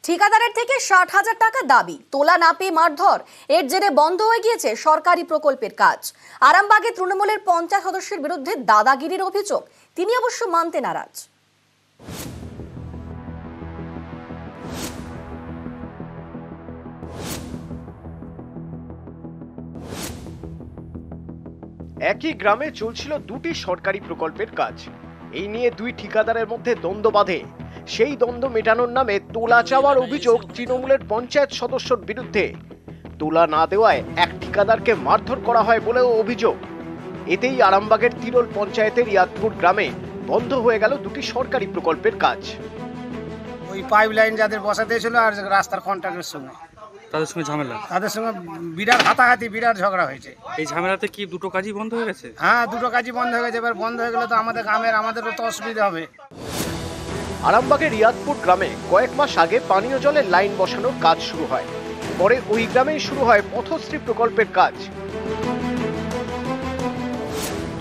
ঠিকাদারের থেকে 60,000 টাকা দাবি, তোলা না পেয়ে মারধর। এর জেরে বন্ধ হয়ে গিয়েছে সরকারি প্রকল্পের কাজ। আরামবাগে তৃণমূলের পঞ্চায়েত সদস্যের বিরুদ্ধে দাদাগিরির অভিযোগ, তিনি অবশ্য মানতে নারাজ। একই গ্রামে চলছিল দুটি সরকারি প্রকল্পের কাজ। এই নিয়ে দুই ঠিকাদারের মধ্যে দ্বন্দ্ব বাধে। সেই দ্বন্দ্ব মেটানোর নামে তোলা চাওয়ার অভিযোগ তৃণমূলের পঞ্চায়েত সদস্যর বিরুদ্ধে। তোলা না দেওয়ায় এক ঠিকাদারকে মারধর করা হয় বলেও অভিযোগ। এতেই আরামবাগের তিরোল পঞ্চায়েতের ইয়াদপুর গ্রামে বন্ধ হয়ে গেল দুটি সরকারি প্রকল্পের কাজ। ওই পাইপ লাইন যাদের বসাতে ছিল আর রাস্তার কন্ট্রাক্টের সঙ্গে তাদের সঙ্গে ঝামেলা, তাদের সঙ্গে বিরাট হাতাহাতি, বিরাট ঝগড়া হয়েছে। এই ঝামেলাতে কি দুটো কাজই বন্ধ হয়ে গেছে? হ্যাঁ, দুটো কাজই বন্ধ হয়ে গেছে। এবার বন্ধ হয়ে গেলে তো আমাদেরও তো অসুবিধা হবে। আরামবাগের ইয়াদপুর গ্রামে কয়েক মাস আগে পানীয় জলের লাইন বসানোর কাজ শুরু হয়। পরে ওই গ্রামেই শুরু হয় পথশ্রী প্রকল্পের কাজ।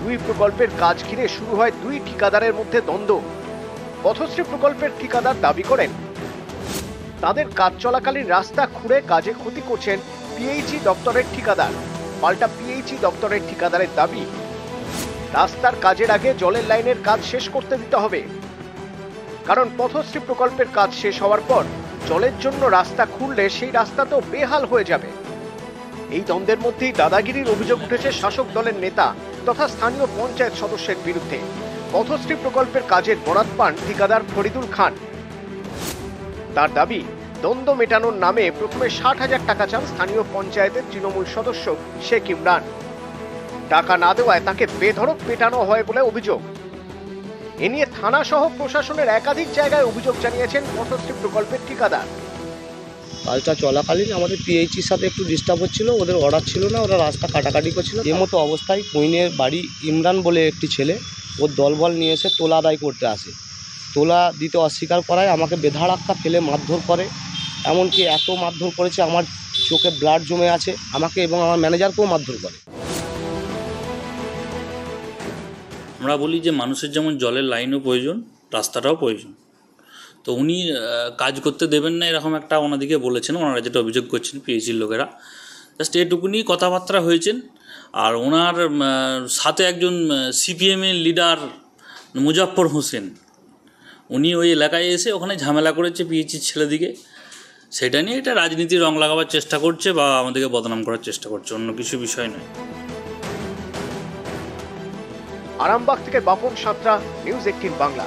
দুই প্রকল্পের কাজ ঘিরে শুরু হয় দুই ঠিকাদারের মধ্যে দ্বন্দ্ব। পথশ্রী প্রকল্পের ঠিকাদার দাবি করেন তাদের কাজ চলাকালীন রাস্তা খুঁড়ে কাজে ক্ষতি করছেন পিএইচই দপ্তরের ঠিকাদার। পাল্টা পিএইচই দপ্তরের ঠিকাদারের দাবি রাস্তার কাজের আগে জলের লাইনের কাজ শেষ করতে দিতে হবে, কারণ পথশ্রী প্রকল্পের কাজ শেষ হওয়ার পর জলের জন্য রাস্তা খুঁড়লে সেই রাস্তা তো বেহাল হয়ে যাবে। এই দ্বন্দ্বের মধ্যেই দাদাগিরির অভিযোগ উঠেছে শাসক দলের নেতা তথা স্থানীয় পঞ্চায়েত সদস্যের বিরুদ্ধে। পথশ্রী প্রকল্পের কাজের বরাত পান ঠিকাদার ফরিদুল খান। তার দাবি দ্বন্দ্ব মেটানোর নামে প্রথমে 60,000 টাকা চান স্থানীয় পঞ্চায়েতের তৃণমূল সদস্য শেখ ইমরান। টাকা না দেওয়ায় তাকে বেধড়ক পেটানো হয় বলে অভিযোগ। এ নিয়ে থানা সহ প্রশাসনের একাধিক জায়গায় অভিযোগ জানিয়েছেন পথশ্রী প্রকল্পের ঠিকাদার। কাজটা চলাকালীন আমাদের পিএইচির সাথে একটু ডিস্টার্ব হচ্ছিল, ওদের অর্ডার ছিল না, ওরা রাস্তা কাটাকাটি করছিল। এই মতো অবস্থায় কুইনের বাড়ি ইমরান বলে একটি ছেলে ওর দলবল নিয়ে এসে তোলা আদায় করতে আসে। তোলা দিতে অস্বীকার করায় আমাকে বেধাড়াক্কা ফেলে মারধর করে। এমনকি এত মারধর করেছে আমার চোখে ব্লাড জমে আছে, আমাকে এবং আমার ম্যানেজারকেও মারধর করে। আমরা বলি যে মানুষের যেমন জলের লাইনও প্রয়োজন, রাস্তাটাও প্রয়োজন। তো উনি কাজ করতে দেবেন না এরকম একটা ওনাদিকে বলেছেন, ওনারা যেটা অভিযোগ করছেন পিএইচির লোকেরা। জাস্ট এটুকুনি কথাবার্তা হয়েছেন। আর ওনার সাথে একজন সিপিএমের লিডার মুজাফর হোসেন, উনি ওই এলাকায় এসে ওখানে ঝামেলা করেছে পিএইচির ছেলেদিকে। সেটা নিয়ে এটা রাজনীতির রং লাগাবার চেষ্টা করছে বা আমাদেরকে বদনাম করার চেষ্টা করছে, অন্য কিছু বিষয় নয়। আরামবাগ থেকে বাপন সাঁতরা, নিউজ 18 বাংলা।